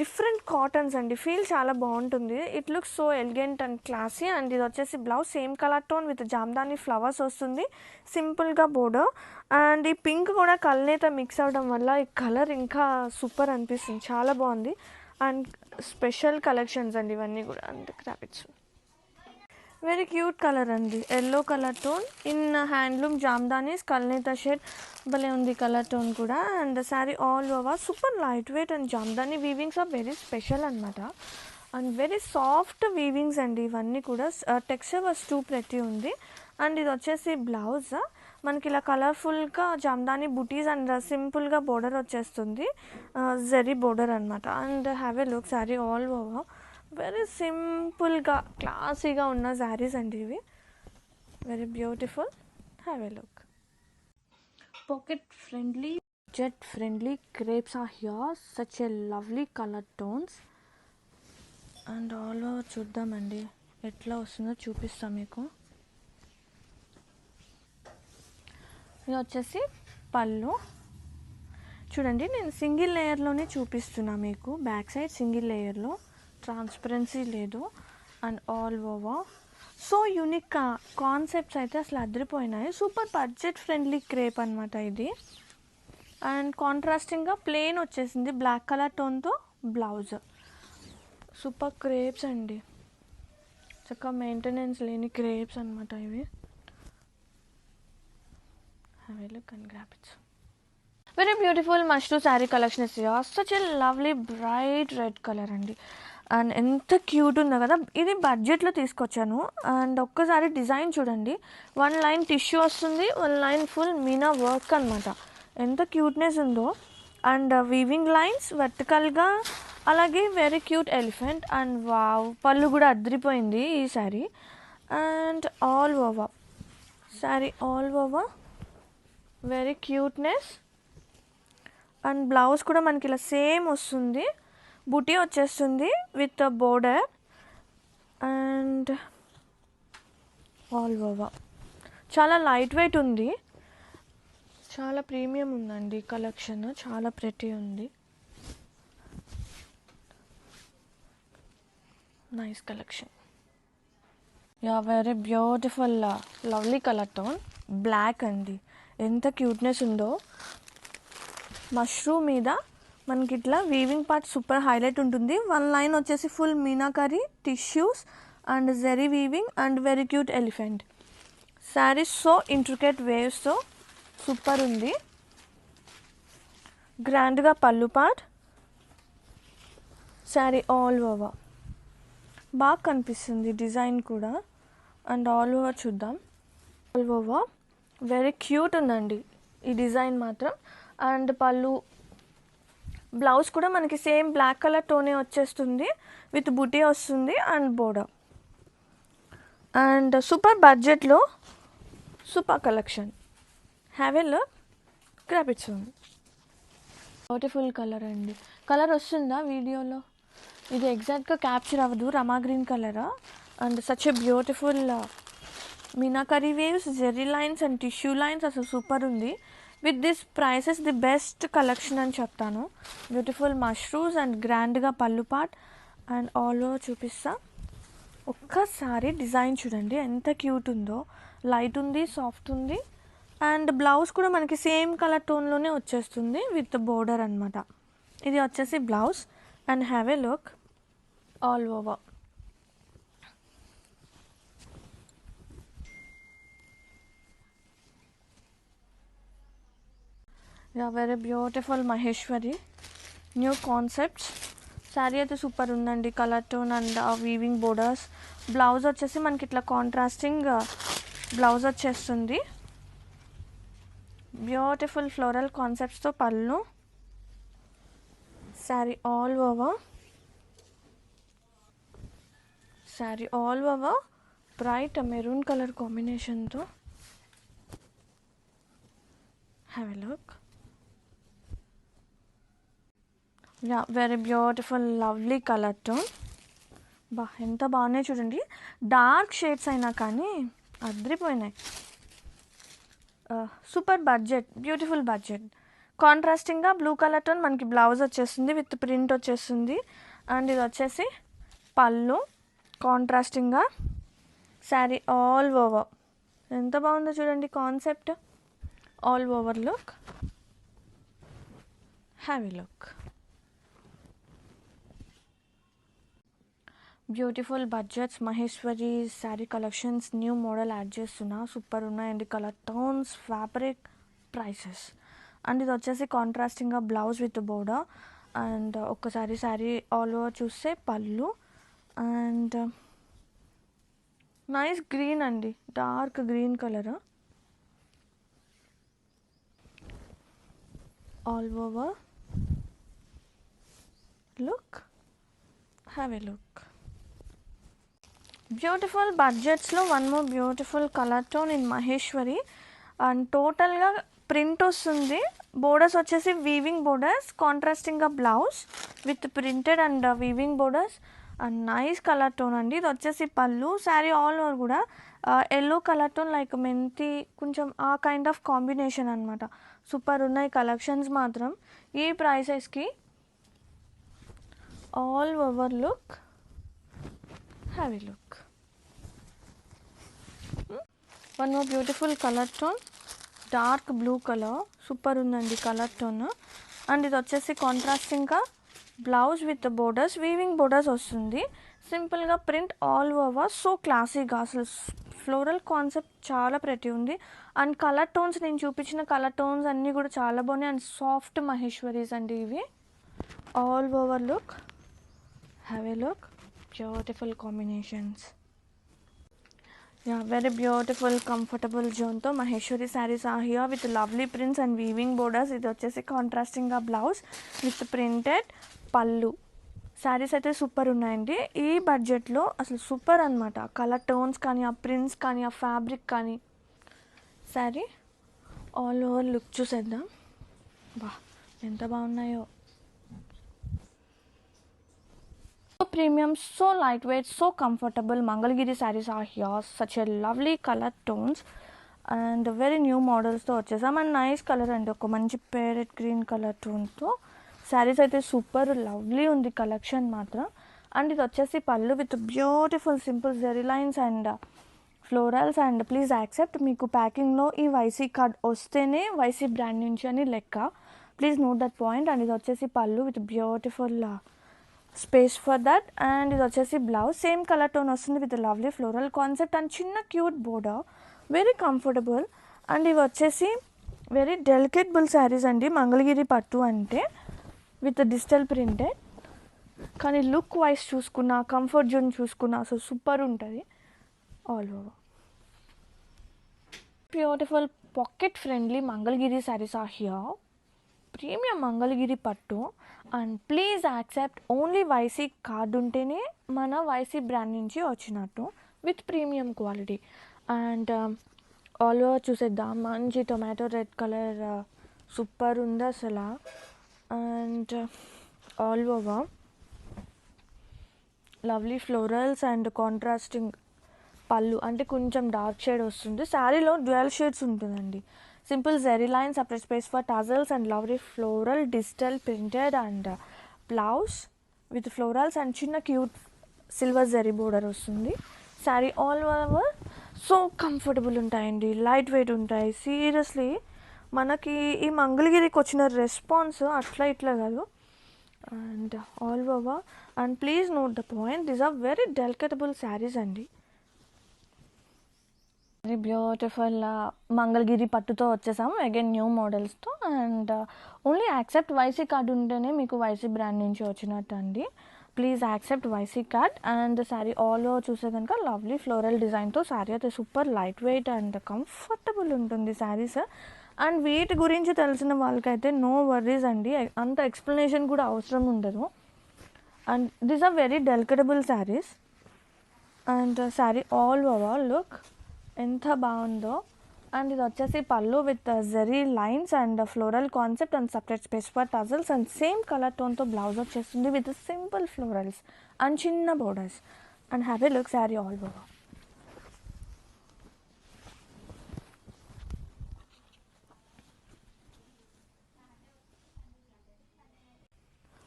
డిఫరెంట్ కాటన్స్ అండి. ఫీల్ చాలా బాగుంటుంది. It looks so elegant and classy. And ఇది వచ్చేసి blouse same colour tone with Jamdani flowers వస్తుంది, సింపుల్గా బోర్డర్. అండ్ ఈ పింక్ కూడా కల్నేత మిక్స్ అవ్వడం వల్ల ఈ కలర్ ఇంకా సూపర్ అనిపిస్తుంది, చాలా బాగుంది. అండ్ స్పెషల్ కలెక్షన్స్ అండి ఇవన్నీ కూడా. అండ్ క్రాపిట్స్ వెరీ క్యూట్ కలర్ అండి, yellow colour tone in handloom jamdanis కల్నేత షేడ్, భలే ఉంది కలర్ టోన్ కూడా. And sari all over super light weight and jamdani weavings are very special అనమాట. అండ్ వెరీ సాఫ్ట్ వీవింగ్స్ అండి ఇవన్నీ కూడా. టెక్స్చర్ వాస్ టూ ప్రెటీ ఉంది. అండ్ ఇది వచ్చేసి బ్లౌజ్ మనకి ఇలా కలర్ఫుల్గా జామ్దానీ బుటీస్ అండ్ సింపుల్గా బోర్డర్ వచ్చేస్తుంది, జెరీ బోర్డర్ అనమాట. And have a look sari all over very సింపుల్గా క్లాసీగా ఉన్న శారీస్ అండి ఇవి, very beautiful. Have a look. Pocket friendly జెట్ friendly crepes are here, such a lovely colour tones. And all over చూద్దామండి ఎట్లా వస్తుందో చూపిస్తాం మీకు. ఇది వచ్చేసి పళ్ళు చూడండి, నేను సింగిల్ లేయర్లోనే చూపిస్తున్నా మీకు. బ్యాక్ సైడ్ సింగిల్ లేయర్లో, ట్రాన్స్పరెన్సీ లేదు. And all over so unique concepts అయితే అసలు అదిరిపోయినాయి. సూపర్ బడ్జెట్ ఫ్రెండ్లీ క్రేప్ అనమాట ఇది. అండ్ కాంట్రాస్టింగ్గా ప్లెయిన్ వచ్చేసింది బ్లాక్ కలర్ టోన్తో బ్లౌజ్. సూపర్ క్రేప్స్ అండి, చక్కగా మెయింటెనెన్స్ లేని క్రేప్స్ అనమాట ఇవి. Have a look and grab it. Very beautiful mashru saree collection is here, such a lovely bright red colour అండి. అండ్ ఎంత క్యూట్ ఉందో కదా, ఇది బడ్జెట్లో తీసుకొచ్చాను. అండ్ ఒక్కసారి డిజైన్ చూడండి, వన్ లైన్ టిష్యూ వస్తుంది, one line full Meena work అనమాట. ఎంత క్యూట్నెస్ ఉందో. అండ్ వీవింగ్ లైన్స్ వర్టికల్గా, అలాగే very cute elephant. And wow పళ్ళు కూడా అదిరిపోయింది ఈ sari. And all over sari all over very cuteness. And blouse కూడా మనకి ఇలా సేమ్ వస్తుంది, బుటీ వచ్చేస్తుంది with border. And all over చాలా లైట్ వెయిట్ ఉంది, చాలా ప్రీమియం ఉందండి కలెక్షన్, చాలా ప్రెటీ ఉంది. Nice collection. Yeah very beautiful lovely colour tone black అండి, ఎంత క్యూట్నెస్ ఉందో. మష్రూమ్ మీద మనకి ఇట్లా వీవింగ్ పార్ట్ సూపర్ హైలైట్ ఉంటుంది. వన్ లైన్ వచ్చేసి full meenakari tissues and zari weaving and very cute elephant. Saree so intricate వేవ్స్తో సూపర్ ఉంది. గ్రాండ్గా pallu part, sari all over బాగా కనిపిస్తుంది డిజైన్ కూడా. అండ్ ఆల్ ఓవర్ చూద్దాం. ఆల్ ఓవర్ వెరీ క్యూట్ ఉందండి ఈ డిజైన్ మాత్రం. అండ్ పళ్ళు, బ్లౌజ్ కూడా మనకి సేమ్ బ్లాక్ కలర్ టోనే వచ్చేస్తుంది విత్ బుటీ వస్తుంది అండ్ బోర్డర్. అండ్ సూపర్ బడ్జెట్లో super collection. Have a look, grab it soon. Beautiful colour అండి, కలర్ వస్తుందా వీడియోలో? ఇది ఎగ్జాక్ట్గా క్యాప్చర్ అవ్వదు, rama green colour. And such a beautiful meenakari weaves, zari lines and tissue lines, అసలు సూపర్ ఉంది. With this prices the best collection అని చెప్తాను. బ్యూటిఫుల్ మష్రూమ్స్ అండ్ గ్రాండ్గా pallu part. And all over చూపిస్తా. ఒక్కసారి డిజైన్ చూడండి ఎంత క్యూట్ ఉందో, లైట్ ఉంది, సాఫ్ట్ ఉంది. అండ్ బ్లౌజ్ కూడా మనకి సేమ్ కలర్ టోన్లోనే వచ్చేస్తుంది విత్ బోర్డర్ అనమాట. ఇది వచ్చేసి blouse. And have a look all over. Very beautiful Maheshwari new concepts saree అయితే సూపర్ ఉందండి, colour tone and weaving borders. Blouse వచ్చేసి మనకి ఇట్లా కాంట్రాస్టింగ్ బ్లౌజ్ వచ్చేస్తుంది, బ్యూటిఫుల్ ఫ్లోరల్ కాన్సెప్ట్స్తో pallu. Saree all over, sari all over bright maroon colour కాంబినేషన్తో. Have a look. Yeah very beautiful lovely colour tone. బా ఎంత బాగున్నాయి చూడండి, డార్క్ షేడ్స్ అయినా కానీ అదిరిపోయినాయి. Super budget, beautiful budget. కాంట్రాస్టింగ్గా బ్లూ కలర్ టోన్ మనకి బ్లౌజ్ వచ్చేస్తుంది విత్ ప్రింట్ వచ్చేస్తుంది. అండ్ ఇది వచ్చేసి పళ్ళు కాంట్రాస్టింగ్గా. శారీ ఆల్ ఓవర్ ఎంత బాగుందో చూడండి concept. All over look, have a look. Beautiful budgets Maheshwari saree collections new model add చేస్తున్నా, సూపర్ ఉన్నాయండి. Colour tones, fabric, prices. And ఇది వచ్చేసి కాంట్రాస్టింగ్గా బ్లౌజ్ విత్ బోర్డర్. అండ్ ఒక్కసారి శారీ ఆల్ ఓవర్ చూస్తే పళ్ళు. అండ్ నైస్ గ్రీన్ అండి, dark green colour all over. Look, have a look. Beautiful బడ్జెట్స్లో one more beautiful colour tone in Maheshwari. And టోటల్గా print వస్తుంది. Borders వచ్చేసి weaving borders, కాంట్రాస్టింగ్గా blouse with printed and weaving borders. And nice colour tone అండి. ఇది వచ్చేసి pallu. Saree all over కూడా yellow colour tone like methi, కొంచెం ఆ కైండ్ ఆఫ్ కాంబినేషన్ అనమాట. సూపర్ ఉన్నాయి కలెక్షన్స్ మాత్రం ఈ ప్రైసెస్కి. All over look, have a look. One more beautiful colour tone, dark blue colour, super ఉందండి కలర్ టోన్. అండ్ ఇది వచ్చేసి కాంట్రాస్టింగ్గా blouse with borders, weaving borders వస్తుంది. సింపుల్గా ప్రింట్ ఆల్ ఓవర్, సో క్లాసీగా, అసలు ఫ్లోరల్ కాన్సెప్ట్ చాలా ప్రతి ఉంది. అండ్ కలర్ టోన్స్, నేను చూపించిన కలర్ టోన్స్ అన్నీ కూడా చాలా బాగున్నాయి. అండ్ సాఫ్ట్ మహేశ్వరీస్ అండి ఇవి. All over look, have a look. Beautiful combinations. Very beautiful comfortable జోన్తో Maheshwari sarees are here with lovely prints and weaving borders. ఇది వచ్చేసి కాంట్రాస్టింగ్గా బ్లౌజ్ విత్ ప్రింటెడ్ పళ్ళు. శారీస్ అయితే సూపర్ ఉన్నాయండి. ఈ బడ్జెట్లో అసలు సూపర్ అనమాట. కలర్ టోన్స్ కానీ, ఆ ప్రింట్స్ కానీ, ఆ ఫ్యాబ్రిక్ కానీ. శారీ ఆల్ ఓవర్ లుక్ చూసేద్దాం. బా, ఎంత బాగున్నాయో. Premium, so lightweight, so comfortable. Mangalgiri sarees are here. Such a lovely color tones and very new models తో వచ్చేసాం. అండ్ నైస్ కలర్ అండి, ఒక మంచి పేరెట్ గ్రీన్ కలర్ టోన్తో శారీస్ అయితే సూపర్ లవ్లీ ఉంది కలెక్షన్ మాత్రం. అండ్ ఇది వచ్చేసి పళ్ళు with beautiful simple zari lines and florals. And please accept, మీకు ప్యాకింగ్లో ఈ వైసీ కార్డ్ వస్తేనే వైసీ బ్రాండ్ నుంచి అని లెక్క. Please note that point. And ఇది వచ్చేసి పళ్ళు with beautiful space for that. And ఇది వచ్చేసి బ్లౌజ్ సేమ్ కలర్ టోన్ వస్తుంది with lovely floral concept and చిన్న cute border, very comfortable. And ఇవి వచ్చేసి వెరీ డెలికేటబుల్ శారీస్ అండి. మంగళగిరి పట్టు అంటే విత్ డిజిటల్ ప్రింటెడ్, కానీ లుక్ వైజ్ చూసుకున్నా, కంఫర్ట్ జోన్ చూసుకున్నా అసలు సూపర్ ఉంటుంది all over. Beautiful pocket friendly Mangalagiri sarees are here. Premium Mangalagiri పట్టు. And please accept, only YC card ఉంటేనే మన వైసీ బ్రాండ్ నుంచి వచ్చినట్టు with premium quality. And all over చూసేద్దాం. మంచి టొమాటో రెడ్ కలర్, సూపర్ ఉంది అసలు. And all over lovely florals and contrasting pallu, అంటే కొంచెం డార్క్ షేడ్ వస్తుంది. శారీలో డ్యూయల్ షేడ్స్ ఉంటుందండి. Simple zari line, separate space for tassels and lovely floral digital printed and blouse with florals and చిన్న cute silver zari border వస్తుంది. Saree all over so comfortable ఉంటాయండి, light weight ఉంటాయి. Seriously మనకి ఈ మంగళగిరికి వచ్చిన రెస్పాన్స్ అట్లా ఇట్లా కాదు. And all over. And please note the point, these are very delicatable sarees అండి. వెరీ బ్యూటిఫుల్ మంగళగిరి పట్టుతో వచ్చేసాము అగైన్ న్యూ మోడల్స్తో. And only accept YC card ఉంటేనే మీకు వైసీ బ్రాండ్ నుంచి వచ్చినట్టు అండి. Please accept YC card. And sari all over చూసే కనుక లవ్లీ ఫ్లోరల్ డిజైన్తో శారీ అయితే super light weight and comfortable ఉంటుంది శారీస్. అండ్ వీటి గురించి తెలిసిన వాళ్ళకైతే నో వర్రీస్ అండి, అంత ఎక్స్ప్లెనేషన్ కూడా అవసరం ఉండదు. And these are very delicatable sarees. And sari all over look ఎంత బాగుందో. అండ్ ఇది వచ్చేసి పళ్ళు with zari lines and floral concept and separate space for tassels and same colour టోన్తో బ్లౌజ్ వచ్చేస్తుంది విత్ సింపుల్ ఫ్లోరల్స్ అండ్ చిన్న borders. And have a look sari all over.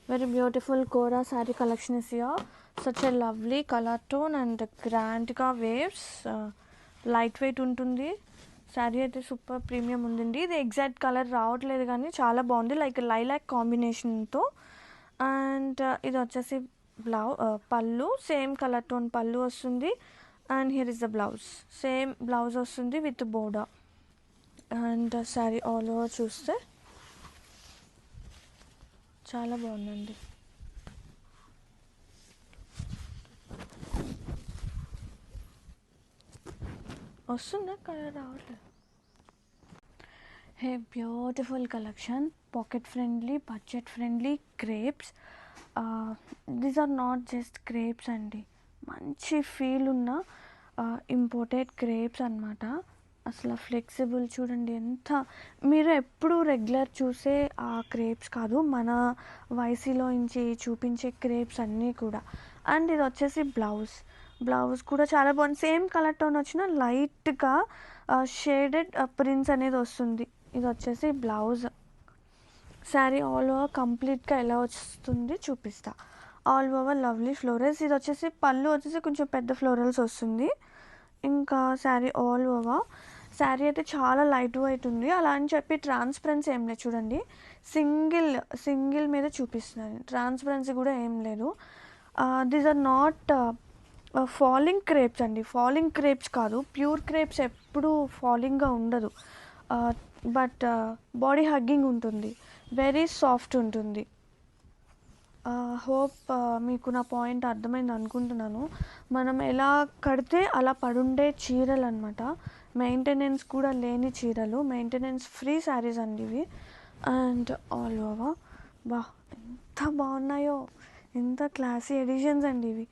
Very beautiful Kora saree collection is here. Such a lovely color tone and grand ga waves. Light weight ఉంటుంది. శారీ అయితే super premium ఉందండి. ఇది exact colour రావట్లేదు కానీ చాలా బాగుంది, like lilac కాంబినేషన్తో. And ఇది వచ్చేసి పళ్ళు సేమ్ కలర్ టోన్ పళ్ళు వస్తుంది. And here is the blouse, same blouse వస్తుంది with border. And sari all over చూస్తే చాలా బాగుందండి. వస్తుందా కలర్ రావట్లేదు. Hey beautiful collection, pocket friendly, budget friendly crepes. These are not just crepes అండి, మంచి ఫీల్ ఉన్న ఇంపోర్టెడ్ క్రేప్స్ అనమాట. అసలు ఫ్లెక్సిబుల్ చూడండి ఎంత, మీరు ఎప్పుడు రెగ్యులర్ చూసే ఆ క్రేప్స్ కాదు, మన వైసీలో నుంచి చూపించే క్రేప్స్ అన్నీ కూడా. అండ్ ఇది వచ్చేసి బ్లౌజ్ కూడా చాలా బాగుంది. సేమ్ కలర్ టోన్ వచ్చిన లైట్గా షేడెడ్ ప్రింట్స్ అనేది వస్తుంది. ఇది వచ్చేసి బ్లౌజ్. శారీ ఆల్ ఓవర్ కంప్లీట్గా ఎలా వస్తుంది చూపిస్తా. All over lovely florals. ఇది వచ్చేసి పళ్ళు వచ్చేసి కొంచెం పెద్ద ఫ్లోరల్స్ వస్తుంది. ఇంకా శారీ ఆల్ ఓవర్, శారీ అయితే చాలా లైట్ వెయిట్ ఉంది. అలా అని చెప్పి ట్రాన్స్పరెన్సీ ఏం లేదు చూడండి, సింగిల్ మీద చూపిస్తున్నాను, ట్రాన్స్పరెన్సీ కూడా ఏం లేదు. These are not falling crepes అండి, ఫాలింగ్ క్రేప్స్ కాదు, ప్యూర్ క్రేప్స్ ఎప్పుడు ఫాలింగ్గా ఉండదు. బట్ బాడీ హగ్గింగ్ ఉంటుంది, వెరీ సాఫ్ట్ ఉంటుంది. హోప్ మీకు నా పాయింట్ అర్థమైంది అనుకుంటున్నాను. మనం ఎలా కడితే అలా పడుండే చీరలు అనమాట, మెయింటెనెన్స్ కూడా లేని చీరలు, మెయింటెనెన్స్ ఫ్రీ శారీస్ అండి ఇవి. అండ్ ఆల్ ఓవర్ ఎంత బాగున్నాయో, ఎంత క్లాసీ ఎడిషన్స్ అండి ఇవి.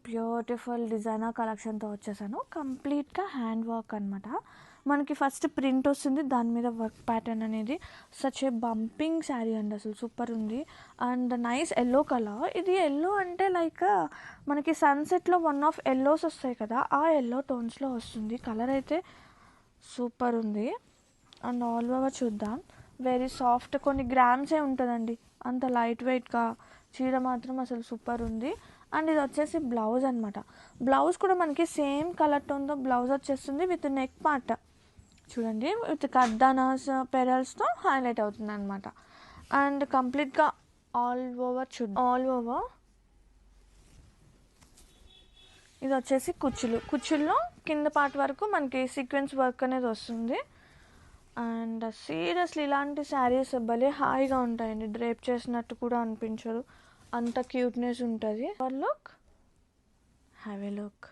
బ్యూటిఫుల్ డిజైనర్ కలెక్షన్తో వచ్చేసాను, కంప్లీట్గా హ్యాండ్ వర్క్ అనమాట. మనకి ఫస్ట్ ప్రింట్ వస్తుంది, దాని మీద వర్క్ ప్యాటర్న్ అనేది. సచ్ ఏ బంపింగ్ శారీ అండి, అసలు సూపర్ ఉంది. And nice yellow colour. ఇది ఎల్లో అంటే లైక్ మనకి సన్సెట్లో వన్ ఆఫ్ ఎల్లోస్ వస్తాయి కదా, ఆ ఎల్లో టోన్స్లో వస్తుంది. కలర్ అయితే సూపర్ ఉంది. అండ్ ఆల్ ఓవర్ చూద్దాం, వెరీ సాఫ్ట్, కొన్ని గ్రామ్సే ఉంటుందండి, అంత లైట్ వెయిట్గా చీర మాత్రం అసలు సూపర్ ఉంది. అండ్ ఇది వచ్చేసి బ్లౌజ్ అనమాట. బ్లౌజ్ కూడా మనకి సేమ్ కలర్ టోన్తో బ్లౌజ్ వచ్చేస్తుంది విత్ నెక్ పార్ట్ చూడండి, విత్ కర్దానాస్ పెరల్స్తో హైలైట్ అవుతుంది అనమాట. అండ్ కంప్లీట్గా ఆల్ ఓవర్ ఆల్ ఓవర్ ఇది వచ్చేసి కుచ్చుల్లో కింద పార్ట్ వరకు మనకి సీక్వెన్స్ వర్క్ అనేది వస్తుంది. అండ్ సీరియస్లీ ఇలాంటి శారీస్ భలే హాయిగా ఉంటాయండి, డ్రేప్ చేసినట్టు కూడా అనిపించదు, అంత క్యూట్నెస్ ఉంటుంది. Look, have a look,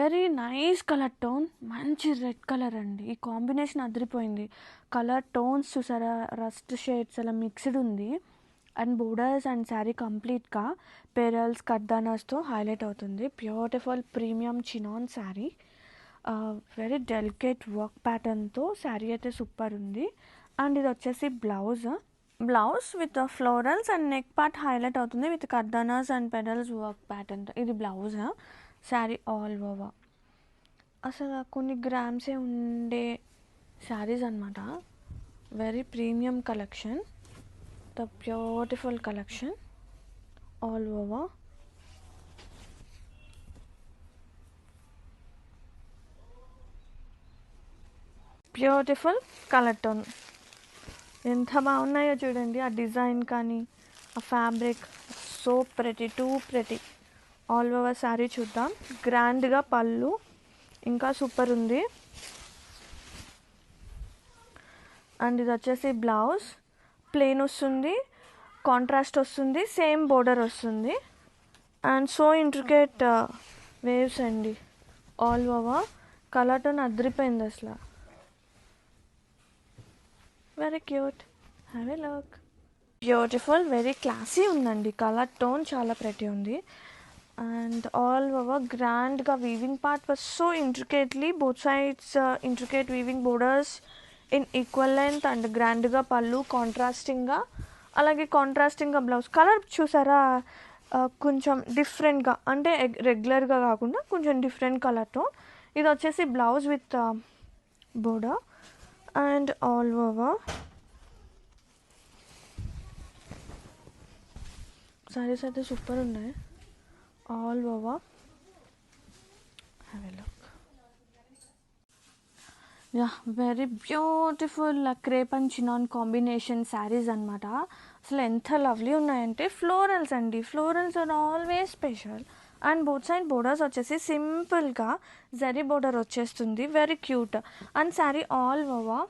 very nice colour tone, మంచి రెడ్ కలర్ అండి, ఈ కాంబినేషన్ అదిరిపోయింది. కలర్ టోన్స్ చూసారా, రస్ట్ షేడ్స్ అలా మిక్స్డ్ ఉంది. అండ్ బోర్డర్స్ అండ్ శారీ కంప్లీట్గా పెరల్స్ కర్దానాస్తో హైలైట్ అవుతుంది. Beautiful premium chinon saree, very delicate work ప్యాటర్న్తో శారీ అయితే సూపర్ ఉంది. అండ్ ఇది వచ్చేసి blouse with florals and neck part highlight అవుతుంది with kardanas and pearls work ప్యాటర్న్తో. ఇది బ్లౌజ్. శారీ ఆల్ ఓవర్ అసలు కొన్ని గ్రామ్సే ఉండే శారీస్ అనమాట, very premium collection, the beautiful collection all over. Beautiful colour tone, ఎంత బాగున్నాయో చూడండి, ఆ డిజైన్ కానీ ఆ fabric, so pretty, two pretty. All over sari చూద్దాం, గ్రాండ్గా పళ్ళు ఇంకా సూపర్ ఉంది. అండ్ ఇది వచ్చేసి బ్లౌజ్, ప్లెయిన్ వస్తుంది, కాంట్రాస్ట్ వస్తుంది, సేమ్ బోర్డర్ వస్తుంది. అండ్ సో ఇంట్రికేట్ వేవ్స్ అండి, ఆల్ ఓవర్ కలర్ టోన్ అదిరిపోయింది అసలు, very cute, have a look. Beautiful, very classy ఉందండి, కలర్ టోన్ చాలా ప్రెటీ ఉంది. అండ్ ఆల్ ఓవర్ గ్రాండ్గా weaving part was so intricately, both sides intricate weaving borders in equal length. And గ్రాండ్గా పళ్ళు కాంట్రాస్టింగ్గా, అలాగే కాంట్రాస్టింగ్గా blouse. Colour చూసారా కొంచెం డిఫరెంట్గా, అంటే రెగ్యులర్గా కాకుండా కొంచెం డిఫరెంట్ కలర్తో. ఇది వచ్చేసి blouse with border. And all over sarees అయితే సూపర్ ఉన్నాయి, all over have a look. Yeah very beautiful crepe and chinon combination sarees అనమాట. అసలు ఎంత లవ్లీ ఉన్నాయంటే ఫ్లోరల్స్ అండి. Florals are always special. And both side borders వచ్చేసి సింపుల్గా జరీ బోర్డర్ వచ్చేస్తుంది, very cute. And sari all over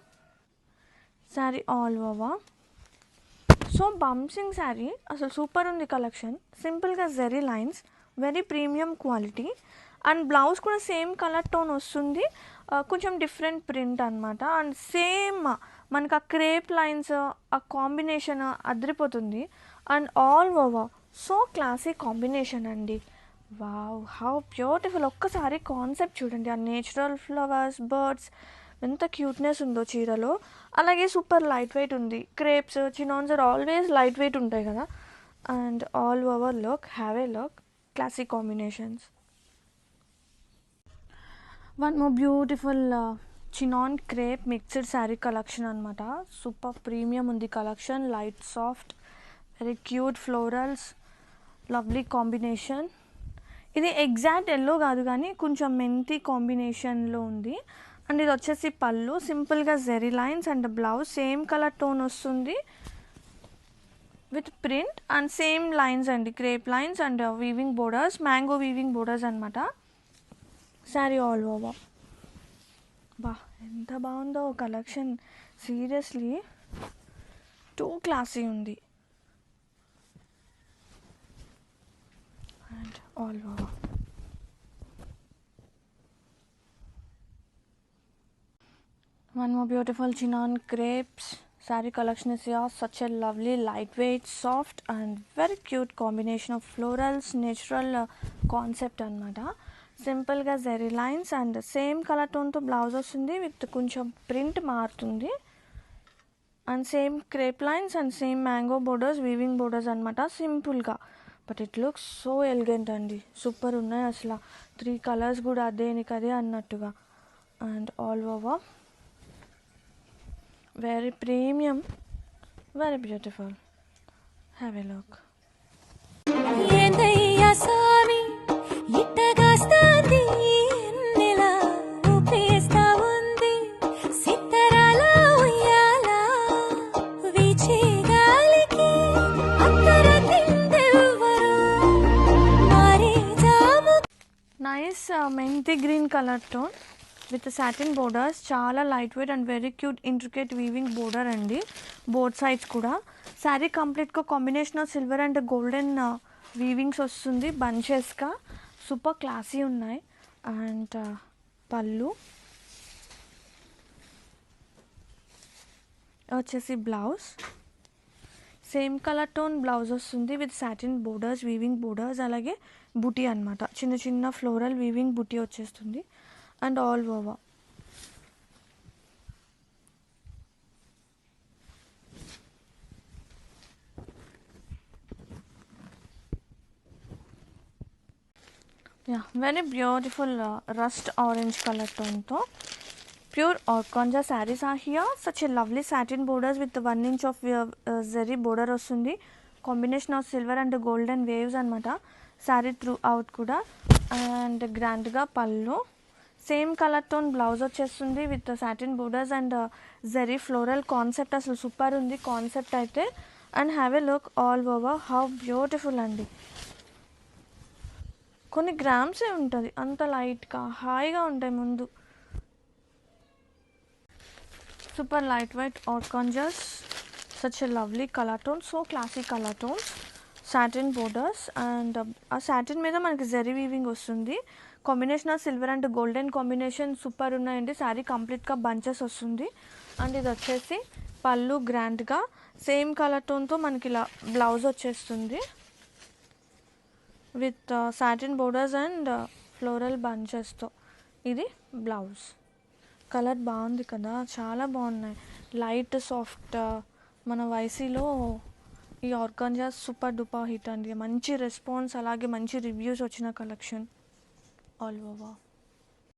so బంప్సింగ్ శారీ అసలు సూపర్ ఉంది కలెక్షన్. సింపుల్గా zari lines, very premium quality. And blouse కూడా సేమ్ కలర్ టోన్ వస్తుంది, కొంచెం డిఫరెంట్ ప్రింట్ అనమాట. అండ్ సేమ్ మనకు ఆ క్రేప్ లైన్స్ ఆ కాంబినేషన్ అదిరిపోతుంది. And all over so classy combination అండి. Wow, how beautiful. ఒక్కసారి కాన్సెప్ట్ చూడండి, ఆ నేచురల్ ఫ్లవర్స్, బర్డ్స్, ఎంత క్యూట్నెస్ ఉందో చీరలో. అలాగే సూపర్ లైట్ వెయిట్ ఉంది. Crepes, chinons are always light weight ఉంటాయి కదా. And all over look, have a look, classic combinations. One more beautiful chinon crepe mixed saree collection అనమాట. సూపర్ ప్రీమియం ఉంది collection. Light soft, very cute florals, lovely combination. ఇది exact yellow కాదు కానీ కొంచెం మెంతి కాంబినేషన్లో ఉంది. అండ్ ఇది వచ్చేసి పళ్ళు, సింపుల్గా zari lines. And blouse same colour tone వస్తుంది with print and same lines అండి, crepe lines and weaving borders, mango weaving borders అనమాట. Saree all over. బా, ఎంత బాగుందో కలెక్షన్. సీరియస్లీ టూ క్లాసీ ఉంది. And all over. One more beautiful chinon crepes saree collection is here. Such a lovely, lightweight, soft and very cute combination of florals, natural concept anamata. Simple ga zari lines and same color tone to blouse ostundi with koncham print marutundi. And same crepe lines and same mango borders, weaving borders anamata. Simple ga, but it looks so elegant andi. Super unnai asla. 3 colors kuda adeనికి అదే అన్నట్టుగా. And all over very premium, very beautiful. Have a look. ఏందయ్యా సామి ఇట్టగాస్తాంది ఎన్నెలా ఊపేస్తా ఉంది సిత్తరాల ఉయ్యాల వీచే గాలికి అత్తర తిందెవ్వరు మారే జాము. Nice methi green colour tone with satin borders, చాలా light weight and very cute intricate weaving border అండి బోత్ సైడ్స్ కూడా. శారీ కంప్లీట్గా combination of silver and golden weavings వస్తుంది బంచెస్గా. సూపర్ క్లాసీ ఉన్నాయి. అండ్ పళ్ళు వచ్చేసి blouse same colour tone blouse వస్తుంది with satin borders, weaving borders, అలాగే బుటీ అనమాట. చిన్న చిన్న ఫ్లోరల్ వీవింగ్ బుటీ వచ్చేస్తుంది. And all over. Yeah, very beautiful rust orange color tone to pure organza sarees are here. Such a lovely satin borders with 1 inch of zari border ostundi. Combination of silver and golden waves anamata. Saree throughout kuda. And grand ga pallu. Same colour tone blouse వచ్చేస్తుంది with satin borders and zari floral concept. అసలు super ఉంది concept అయితే. And have a look all over, how beautiful అండి. కొన్ని గ్రామ్సే ఉంటుంది, అంత లైట్గా హాయిగా ఉంటాయి ముందు. Super light white organzas, such a lovely colour tone, so classic colour tones, satin borders. And ఆ సాటిన్ మీద మనకి జెరీ వీవింగ్ వస్తుంది. Combination of silver and golden combination super ఉన్నాయండి. శారీ కంప్లీట్గా బంచెస్ వస్తుంది. అండ్ ఇది వచ్చేసి పళ్ళు గ్రాండ్గా సేమ్ కలర్ టోన్తో మనకి ఇలా బ్లౌజ్ వచ్చేస్తుంది with satin borders and floral బంచెస్తో. ఇది బ్లౌజ్. కలర్ బాగుంది కదా, చాలా బాగున్నాయి. లైట్ సాఫ్ట్, మన వైసీలో ఈ ఆర్గాంజా సూపర్ డూపర్ హిట్ అండి. మంచి రెస్పాన్స్, అలాగే మంచి రివ్యూస్ వచ్చిన కలెక్షన్. All over.